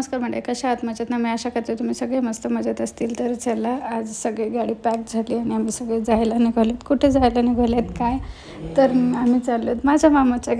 नमस्कार मंडळी, कशा आहात? मजेत ना? मी आशा करते तुम्ही सगळे मस्त मजेत असतील. तर चला, आज सगळी गाडी पॅक झाली आणि आम्ही सगळे जायला निघालेत. कुठे जायला निघालेत काय तर आम्ही चाललो आहेत माझ्या मामाच्या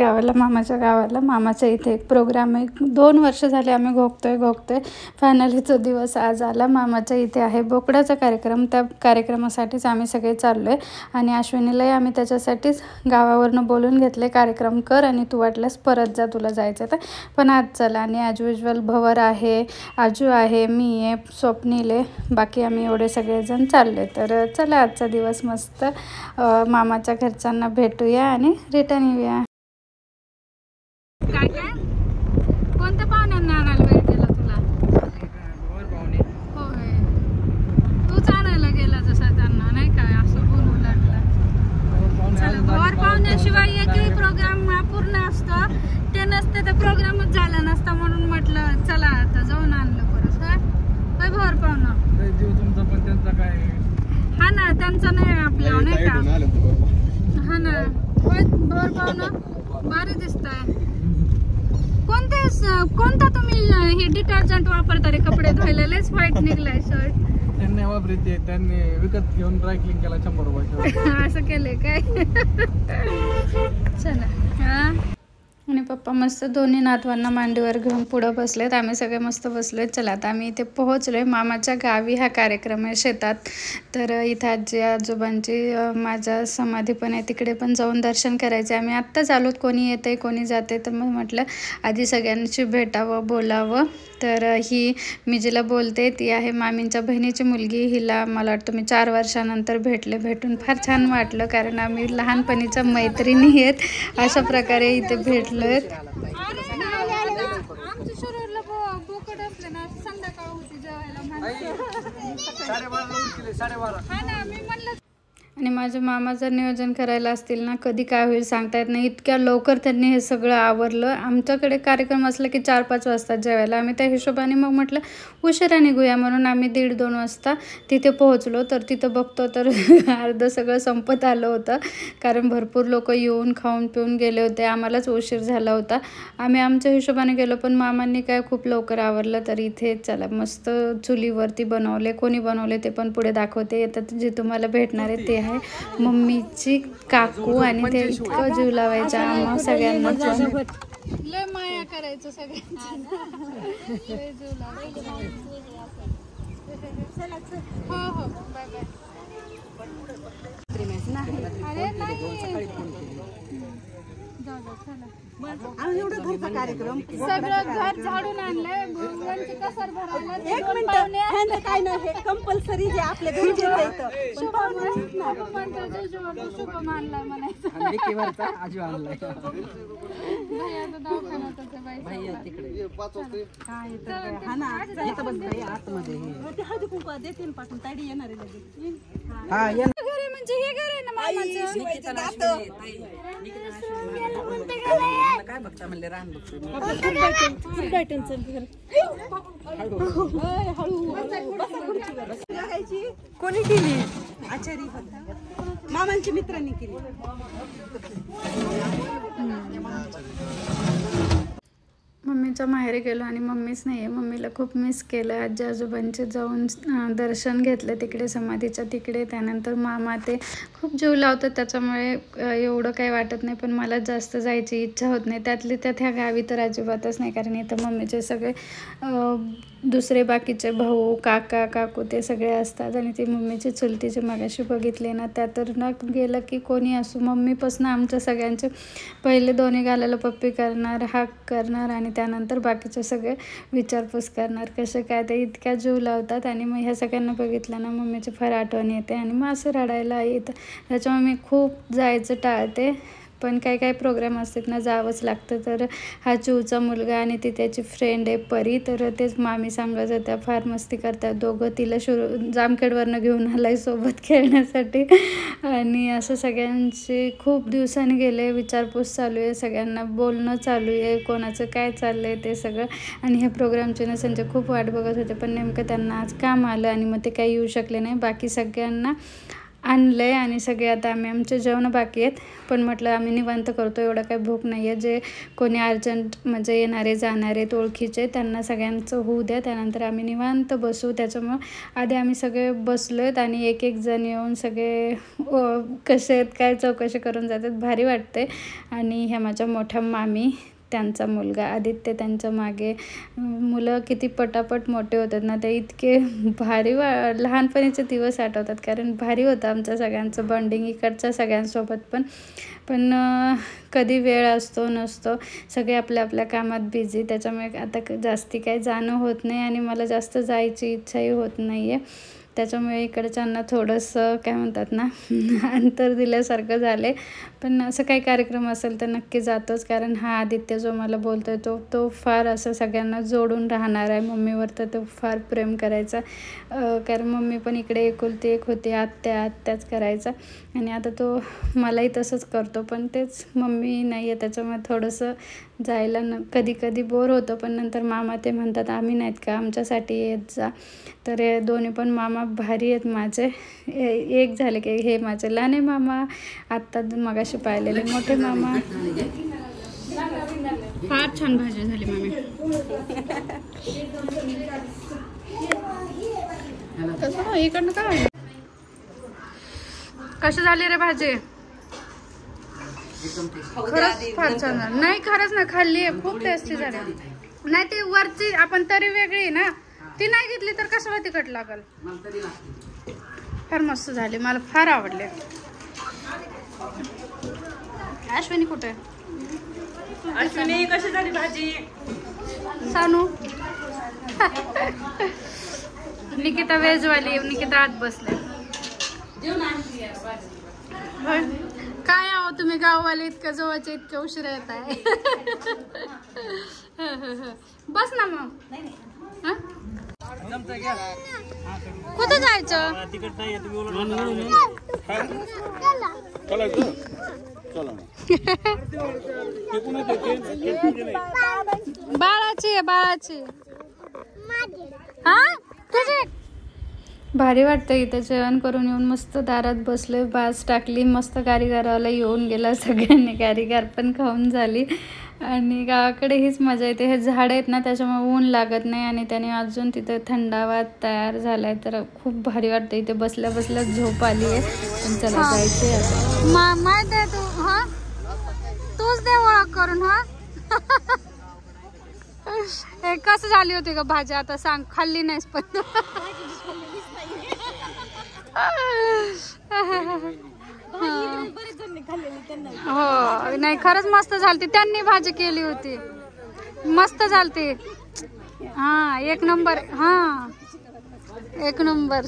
गावाला. मामाच्या इथे एक प्रोग्राम आहे. 2 वर्ष झाले आम्ही घोगतोय. फायनलीचा दिवस आज आला. मामाच्या इथे आहे बोकडाचा कार्यक्रम. त्या कार्यक्रमासाठीच आम्ही सगळे चाललो आहे आणि अश्विनीलाही आम्ही त्याच्यासाठीच गावावरनं बोलून घेतले, कार्यक्रम कर आणि तू वाटल्यास परत जा, तुला जायचं तर. पण आज चला. आणि ॲज युजल भवर आहे, आजू आहे, मी आहे, स्वप्नील आहे, बाकी आम्ही एवढे सगळेजण चालले. तर चला, आजचा दिवस मस्त मामाच्या घरच्यांना भेटूया आणि रिटर्न येऊया. काय काय कोणत्या पाहुण्यांना आणायला वेळ केला तुला? होय, तूच आणायला गेला जसा त्यांना, नाही काय असं बोलू लागला. चला, भवर पाहुण्याशिवाय एकही प्रोग्राम अपूर्ण असतो. ते नसते तर प्रोग्रामच झाला नसता, म्हणून म्हटलं चला आता जाऊन आणलं परत. काय भवर पाहुणा जीव तुमचा पण त्यांचा काय? हा ना, त्यांचा नाही आपल्या, नाही का? हा ना, भवर पाहुणा भारी दिसताय. कोणता तुम्ही हे डिटर्जंट वापरता रे कपडे धुवायला? लयच व्हाईट निघलाय शर्ट. त्यांनी वापरते, त्यांनी विकत घेऊन ड्राय क्लीन केला 100 रुपयाचा. असं केलंय काय? चला. हा, आणि पप्पा मस्त दोन्ही नातवांना मांडीवर घेऊन पुढं बसलेत. आम्ही सगळे मस्त बसलोय. चला, आता आम्ही इथे पोहोचलोय. मामाच्या गावी हा कार्यक्रम आहे, शेतात. तर इथे आजी आजोबांची माझ्या समाधी पण आहे, तिकडे पण जाऊन दर्शन करायचे. आम्ही आत्ताच आलोत, कोणी येते कोणी जाते, तर मग म्हटलं आधी सगळ्यांशी भेटावं, बोलावं. तर ही मी जिला बोलते ती आहे मामींच्या बहिणीची मुलगी. हिला मला वाटतं मी 4 वर्षानंतर भेटून फार छान वाटलं, कारण आम्ही लहानपणीच्या मैत्रिणी आहेत. अशा प्रकारे इथे भेटलोय. आणि माझे मामा जर नियोजन करायला असतील ना, कधी काय होईल सांगता येत नाही. इतक्या लवकर त्यांनी हे सगळं आवरलं. आमच्याकडे कार्यक्रम असला की 4-5 वाजता जेवायला. आम्ही त्या हिशोबाने मग म्हटलं उशिरा निघूया, म्हणून आम्ही 1:30-2 वाजता तिथे पोहोचलो. तर तिथं बघतो तर अर्धं सगळं संपत आलं होतं, कारण भरपूर लोक येऊन खाऊन पिऊन गेले होते. आम्हालाच उशीर झाला होता. आम्ही आमच्या हिशोबाने गेलो, पण मामांनी काय खूप लवकर आवरलं. तर इथे चला, मस्त चुलीवरती बनवले. कोणी बनवले ते पण पुढे दाखवते. येतात जे तुम्हाला भेटणार आहे ते आहे मम्मीची काकू, आणि ते इतकं जीव लावायचं आम्हा सगळ्यांना. लय माया करायचं सगळ्यांना. हो हो, बाय बाय. अरे नाही, एवढं घरचा कार्यक्रम सगळं घर झाडून आणलंय. भगवानची कसर भरायला 1 मिनिट, काय नाही, हे कंपल्सरी जे आपल्या घरी येतं. शुभम आणलाय म्हणायचं. हळदी कुंकू देतील पाठवून, ताडी येणार आहे लगेच. घर म्हणजे हे घर आहे ना मामाचं. काय बघता म्हणले रान कोणी केली? आचारी मामांच्या मित्रांनी केली. मम्मीच्या माहेरी गेलो आणि मम्मीच नाही आहे. मम्मीला खूप मिस केलं. आजी आजोबांचे जाऊन दर्शन घेतलं तिकडे, समाधीच्या तिकडे. त्यानंतर मामा ते खूप जीव लावतात, त्याच्यामुळे एवढं काही वाटत नाही. पण मला जास्त जायची इच्छा होत नाही. त्यातली त्यात ह्या गावी तर अजिबातच नाही, कारण इथं मम्मीचे सगळे दुसरे बाकीचे भाऊ, काका काकू ते सगळे असतात. आणि ती मम्मीची चुलतीची मगाशी बघितले ना, त्या तर न गेलं की कोणी असो, मम्मीपासून आमच्या सगळ्यांचे पहिले दोन्ही गालाला पप्पी करणार, हाक करणार, आणि त्यानंतर बाकीचे सगळे विचारपूस करणार कसे काय. ते इतक्या जीव लावतात. आणि मग ह्या सगळ्यांना बघितलं ना, मम्मीची फार आठवण येते आणि मग असं रडायला येतं. त्याच्यामुळे मी खूप जायचं टाळते. पण काही प्रोग्राम असतात ना, जावंच लागतं. तर हा चिवचा मुलगा आणि ती त्याची फ्रेंड आहे परी, तर तेच मामी सांगत होत्या, फार मस्ती करतात दोघं. तिला जामखेडवरनं घेऊन आलाय सोबत खेळण्यासाठी. आणि असं सगळ्यांची खूप दिवसांनी गेले, विचारपूस चालू आहे, सगळ्यांना बोलणं चालू आहे, कोणाचं काय चाललं आहे ते सगळं. आणि ह्या प्रोग्रामचे ना संजय खूप वाट बघत होते, पण नेमकं त्यांना आज काम आलं आणि मग ते काही येऊ शकले नाही. बाकी सगळ्यांना आणलं आहे आणि सगळे आता आम्ही आमचे जेवण बाकी आहेत. पण म्हटलं आम्ही निवांत करतो, एवढं काही भूक नाही आहे. जे कोणी अर्जंट म्हणजे येणारे जाणारे ओळखीचे त्यांना सगळ्यांचं होऊ द्या, त्यानंतर आम्ही निवांत बसू. त्याच्यामुळं आधी आम्ही सगळे बसलो आहेत आणि एक एक जण येऊन सगळे कसे आहेत काय चौकशी करून जातात. भारी वाटते. आणि ह्या माझ्या मोठ्या मामी, त्यांचा मुलगा आदित्य, त्यांच्या मागे मुलं किती पटापट मोठे होतात ना, ते इतके भारी लहानपणीचे दिवस आठवतात. कारण भारी होतं आमच्या सगळ्यांचं बॉन्डिंग इकडच्या सगळ्यांसोबत. पण कधी वेळ असतो नसतो, सगळे आपल्या आपल्या कामात बिझी. त्याच्यामुळे आता जास्ती काही जाणं होत नाही आणि मला जास्त जायची इच्छाही होत नाही आहे. त्याच्यामुळे इकडच्यांना थोडंसं काय म्हणतात ना अंतर दिल्यासारखं झाले. पण असं काही कार्यक्रम असेल तर नक्की जातोच. कारण हा आदित्य जो मला बोलतो आहे तो फार असं सगळ्यांना जोडून राहणार आहे. मम्मीवर तर तो फार प्रेम करायचा. कारण मम्मी पण इकडे एकुलती एक होती, आत्याच करायचा. आणि आता तो मलाही तसंच करतो. पण तेच मम्मी नाही आहे त्याच्यामुळे थोडंसं जायला कधी कधी बोर होतं. पण नंतर मामा ते म्हणतात आम्ही नाहीत का, आमच्यासाठी येत जा. तर हे दोन्ही पण मामा भारी आहेत माझे. एक झाले की हे माझे लहाने मामा, आत्ता मगाशी पाहिलेले मोठे मामा. फार छान भाजी झाली मामी. इकडनं काय कशी झाली रे भाजी? खरंच फार छान झाली. नाही खरंच ना, खाल्ली आहे, खूप टेस्टी झाली. नाही ती वरची आपण तरी वेगळी ना, ती नाही घेतली तर कशाला तिखट लागल. फार मस्त झाली, मला फार आवडले. अश्विनी कुठे? अश्विनी कशी झाली भाजी? सानू निकिता वेजवाली, निकिता आत बसले. काय आहो तुम्ही गाववाले इतक्या जवळचे इतक्या उशिरा येत आहे. बस ना मग. कुठं जायचं? बाळाची बाळाची. हा तुझे भारी वाटतं. इथं जेवण करून येऊन मस्त दारात बसले, बास टाकली, मस्त कारीगरवाला येऊन गेला. सगळ्यांनी कारीगर पण खाऊन झाली. आणि गावाकडे हीच मजा येते. हे झाड आहेत ना त्याच्यामुळे ऊन लागत नाही आणि त्याने अजून तिथं थंडावा तयार झाला आहे. तर खूप भारी वाटतं. इथे बसल्या बसल्या झोप आली आहे. पण चला जायचे आता. माहित आहे तू? हा तूच दे ओळख करून. हा कसं झाली होती का भाजी आता सांग? खाल्ली नाहीस पण. हो नाही खरंच मस्त झालती. त्यांनी भाजी केली होती, मस्त झालती. हा एक नंबर. हा एक नंबर.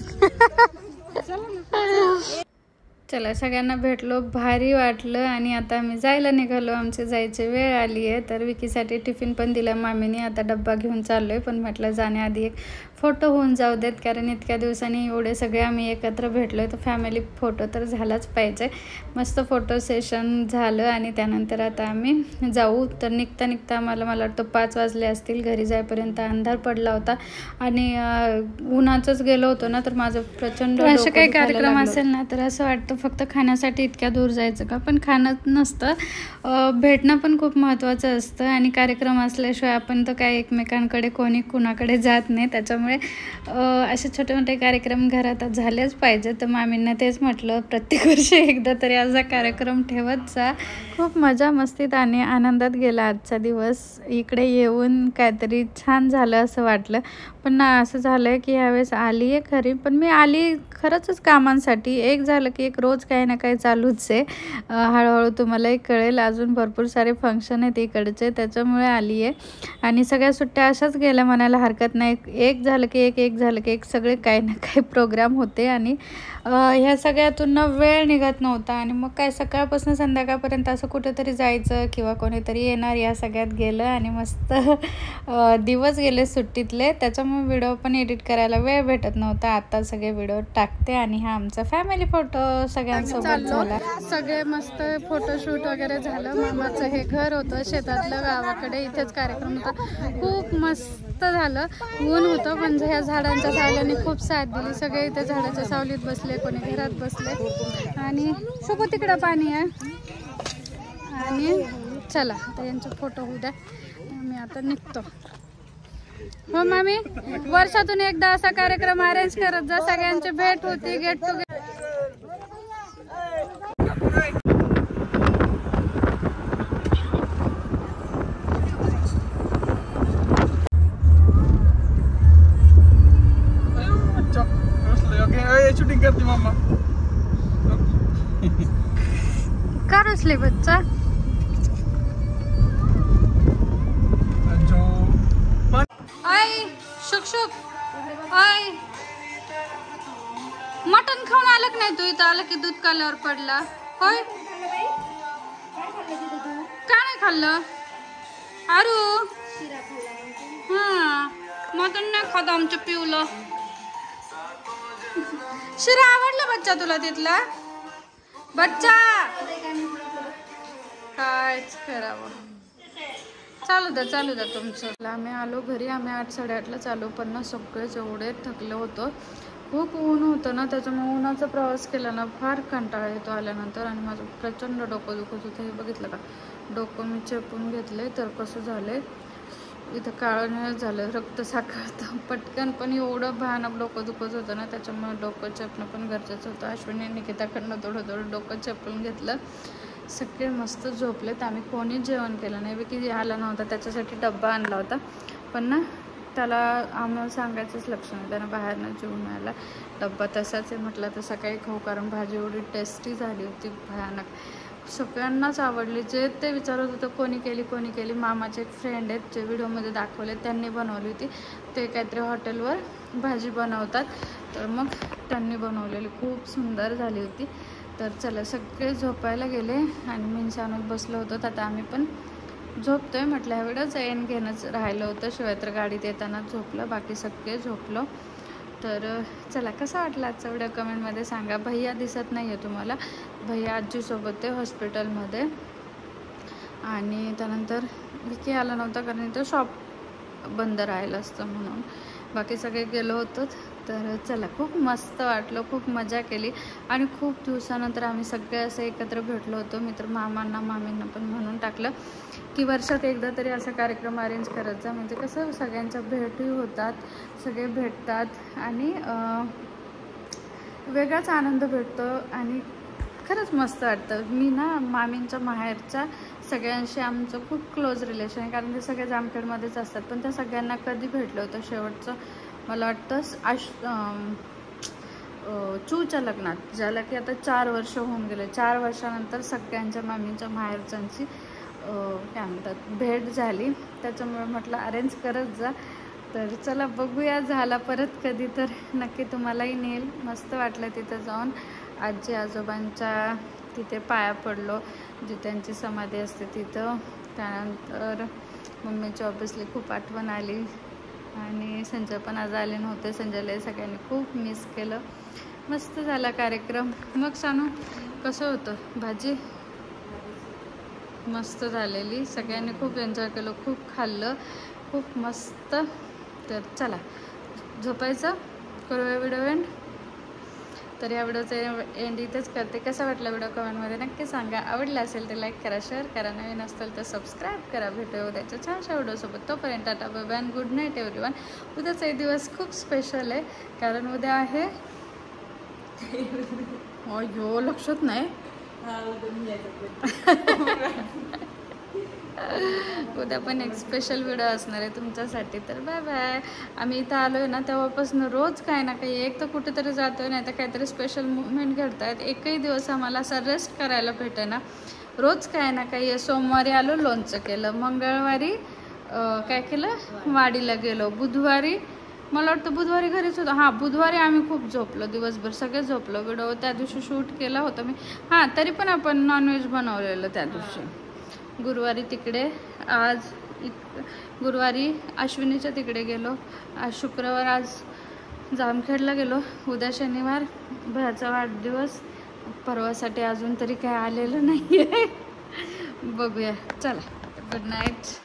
चला सगळ्यांना भेटलो, भारी वाटलं. आणि आता आम्ही जायला निघालो, आमची जायची वेळ आली आहे. तर विकीसाठी टिफिन पण दिला मामीने, आता डब्बा घेऊन चाललो आहे. पण म्हटलं जाण्याआधी एक फोटो होऊन जाऊ देत, कारण इतक्या दिवसांनी एवढे सगळे आम्ही एकत्र भेटलो आहे तर फॅमिली फोटो तर झालाच पाहिजे. मस्त फोटो सेशन झालं आणि त्यानंतर आता आम्ही जाऊ. तर निघता निघता मला वाटतं 5 वाजले असतील. घरी जाईपर्यंत अंधार पडला होता आणि उन्हाचंच गेलो होतो ना, तर माझं प्रचंड असं काही कार्यक्रम असेल ना तर असं वाटतं फक्त खाण्यासाठी इतक्या दूर जायचं का. पण खाणं नसतं, भेटणं पण खूप महत्त्वाचं असतं. आणि कार्यक्रम असल्याशिवाय आपण तर काय एकमेकांकडे कोणी कुणाकडे जात नाही. त्याच्यामुळे असे छोटे मोठे कार्यक्रम घरात झालेच पाहिजे. तर मामींना तेच म्हटलं प्रत्येक वर्षी एकदा तरी असा कार्यक्रम ठेवत जा. खूप मजा मस्तीत आणि आनंदात गेला आजचा दिवस. इकडे येऊन काहीतरी छान झालं असं वाटलं. पण ना असं झालं की ह्यावेळेस आली आहे खरी, पण मी आली खरंच कामांसाठी. एक झालं की एक रोज काही ना काही चालूच आहे. हळूहळू तुम्हालाही कळेल, अजून भरपूर सारे फंक्शन आहेत इकडचे, त्याच्यामुळे आली आहे. आणि सगळ्या सुट्ट्या अशाच गेल्या म्हणायला हरकत नाही. एक झालं की एक झालं की एक सगळे काही ना काही प्रोग्राम होते आणि ह्या सगळ्यातून वेळ निघत नव्हता. आणि मग काय सकाळपासून संध्याकाळपर्यंत असं कुठेतरी जायचं किंवा कोणीतरी येणार या सगळ्यात गेलं आणि मस्त दिवस गेले सुट्टीतले. त्याच्यामुळे व्हिडिओ पण एडिट करायला वेळ भेटत नव्हता. आता सगळे व्हिडिओ टाकते. आणि हा आमचा फॅमिली फोटो सगळ्यांसोबत झाला. सगळे मस्त फोटोशूट वगैरे झालं. मामाचं हे घर होतं शेतातलं गावाकडे, इथेच कार्यक्रम होता. खूप मस्त झालं. ऊन होतं पण ह्या झाडांच्या सावलीने खूप साथ दिली. सगळे इथे झाडाच्या सावलीत बसले बसले, कोणी घरात बसले आणि शुभ तिकडं पाणी आहे. आणि चला आता यांचे फोटो होऊ द्या, मी आता निघतो. हो मामी, वर्षातून एकदा असा कार्यक्रम अरेंज करत जा, सगळ्यांची भेट होती, गेट टुगेदर. शूटिंग करते मम्मा. का रुसले बच्चा? आई शुक आई, मटन खाऊन आलं की नाही तू? इथं आलं की दूध काल्यावर पडला होय? का नाही खाल्लं आरू? हा, मटन नाही खात आमचं पिवलं. शिरा आवडला बच्चा तुला तिथला? बच्चा कायच करावं. चालू द्या तुमचं. आम्ही आलो घरी, आम्ही 8 साडेआठला चालू, पण ना सगळेच एवढे थकले होतो. खूप ऊन होतं ना, त्याच्यामुळे उन्हाचा प्रवास केला ना फार कंटाळा येतो आल्यानंतर. आणि माझं प्रचंड डोकं दुखत होतं. हे बघितलं का, डोकं मी चेपून घेतले तर कसं झालंय, इथं काळं निळं झालं, रक्त साखळतं पटकन. पण एवढं भयानक डोकं दुखत होतं ना, त्याच्यामुळे डोकं चेपणं पण गरजेचं होतं. अश्विनी निकिताकडनं थोडं डोकं चेपून घेतलं. सगळे मस्त झोपलेत. आम्ही कोणी जेवण केलं नाही, की आला नव्हता त्याच्यासाठी डब्बा आणला होता, पण ना त्याला आम्हाला सांगायचंच लक्ष नाही, त्यानं बाहेरनं जेवून आला. डब्बा तसाच आहे, म्हटलं तर सकाळी खाऊ, कारण भाजी एवढी टेस्टी झाली होती, भयानक. सगळ्यांनाच आवडली. जे ते विचारत होतं कोणी केली. मामाचे एक फ्रेंड आहेत जे व्हिडिओमध्ये दाखवले, त्यांनी बनवली होती. ते काहीतरी हॉटेलवर भाजी बनवतात, तर मग त्यांनी बनवलेली खूप सुंदर झाली होती. तर चला, सगळे झोपायला गेले आणि मी शानूत बसलो होतो. आता आम्ही पण झोपतोय. म्हटलं ह्या वेळेच ऐन घेणंच राहिलं होतं, शिवाय तर गाडीत येताना झोपलं, बाकी सगळे झोपलो. तर चला, कसा वाटला आजचा व्हिडिओ कमेंटमध्ये सांगा. भैया दिसत नाही आहे तुम्हाला, भैया आजीसोबत आहे हॉस्पिटलमध्ये. आणि त्यानंतर विकी आला नव्हता, कारण तो शॉप बंद राहिलं असतं म्हणून. बाकी सगळे गेलो होतो. तर चला, खूप मस्त वाटलं, खूप मजा केली. आणि खूप दिवसानंतर आम्ही सगळे असं एकत्र भेटलो होतो. मी तर मामांना मामींना पण म्हणून टाकलं की वर्षात एकदा तरी असा कार्यक्रम अरेंज करत जा, म्हणजे कसं सगळ्यांच्या भेटी होतात, सगळे भेटतात आणि वेगळाच आनंद भेटतो आणि खरंच मस्त वाटतं. मी ना मामींच्या माहेरच्या सगळ्यांशी आमचं खूप क्लोज रिलेशन आहे, कारण ते सगळे जामखेडमध्येच असतात. पण त्या सगळ्यांना कधी भेटलं होतं शेवटचं, मला वाटतं चूच्या लग्नात, ज्याला की आता 4 वर्ष होऊन गेले. 4 वर्षानंतर सगळ्यांच्या मामींच्या माहेरच्यांची काय म्हणतात भेट झाली. त्याच्यामुळे म्हटलं अरेंज करत जा. तर चला बघूया, झाला परत कधी तर नक्की तुम्हालाही नेल. मस्त वाटलं तिथं जाऊन. आजी आजोबांच्या तिथे पाया पडलो, जी त्यांची समाधी असते तिथं. त्यानंतर मम्मीची ऑब्विसली खूप आठवण आली. आणि संजय पण आज आले नव्हते, संजयला सगळ्यांनी खूप मिस केलं. मस्त झाला कार्यक्रम. मग सांगू कसं होतं भाजी? मस्त झालेली, सगळ्यांनी खूप एन्जॉय केलं, खूप खाल्लं, खूप मस्त. तर चला झोपायचं, करूया व्हिडिओ एंड. तर या व्हिडिओचं एंड इथेच करते. कसा वाटला व्हिडिओ कमेंटमध्ये नक्की सांगा. आवडला असेल तर लाईक करा, शेअर करा, नवीन असेल तर सबस्क्राईब करा. भेटूया उद्याच्या छानशा व्हिडिओसोबत. तोपर्यंत tata bye bye, good night everyone. उद्याचा एक दिवस खूप स्पेशल आहे, कारण उद्या आहे हो लक्षात नाही उद्या पण एक स्पेशल व्हिडिओ असणार आहे तुमच्यासाठी. तर बाय बाय. आम्ही इथं आलो आहे ना तेव्हापासून रोज काही ना काही, एक तर कुठेतरी जातो आहे, नाही तर काहीतरी स्पेशल मुवमेंट घडत आहेत. एकही दिवस आम्हाला असं रेस्ट करायला भेटे ना, रोज काही ना काही. सोमवारी आलो लोणचं केलं, मंगळवारी काय केलं वाडीला गेलो, बुधवारी मला वाटतं बुधवारी घरीच होतं. हां बुधवारी आम्ही खूप झोपलो, दिवसभर सगळे झोपलो. व्हिडिओ त्या दिवशी शूट केला होता मी. हां तरी पण आपण नॉनव्हेज बनवलेलं त्या दिवशी. गुरुवारी तिकडे, आज गुरुवारी अश्विनीच्या तिकडे गेलो, आज शुक्रवार, आज जामखेडला गेलो, उद्या शनिवार भयाचा वाढदिवस. परवासाठी अजून तरी काय आलेलं नाही आहे, बघूया. चला गुड नाईट.